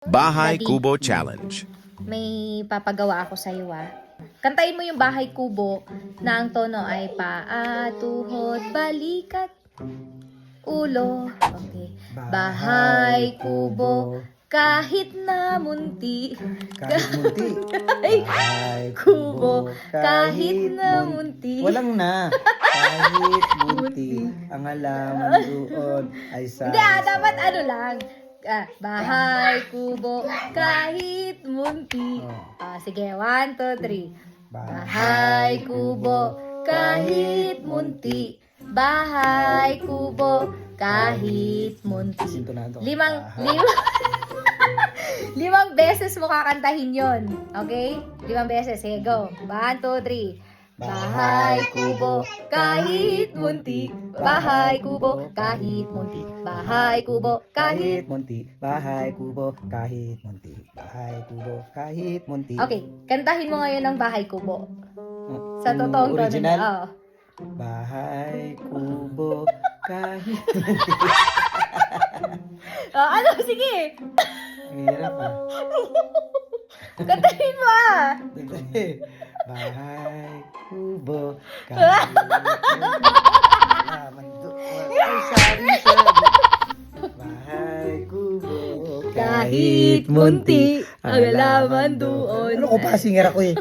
Bahay Daddy. Kubo Challenge. May papagawa ako sa iyo Kantayin mo yung Bahay Kubo na ang tono ay paa, tuhod, balikat, ulo. Okay. Bahay Kubo, kahit na munti. Kahit munti. Bahay Kubo, kahit na munti. Walang na. Kahit munti. Ang halaman doon ay sa... Hindi dapat ano lang. Bahay Kubo, kahit munti. Sige, 1, 2, 3. Bahay Kubo, kahit munti. Bahay Kubo, kahit munti. Sintonado. Limang beses mo kakantahin yon. Okay? 5 beses. Sige, go. 1, 2, 3. Bahay Kubo, kahit munti. Bahay Kubo, kahit munti. Bahay Kubo, kahit... Kahit munti. Bahay Kubo, kahit munti. Bahay Kubo, kahit munti. Okay, kantahin mo ngayon ang Bahay Kubo. Sa totoong tono original? niya. Oo. Bahay Kubo, kahit... Ano? Sige. Hirap Kantahin mo Bahay Kubo, kahit halaman doon ay sari-sari. Bahay Kubo, Kahit munti ang halaman doon. Ano ko pa, singer ako eh.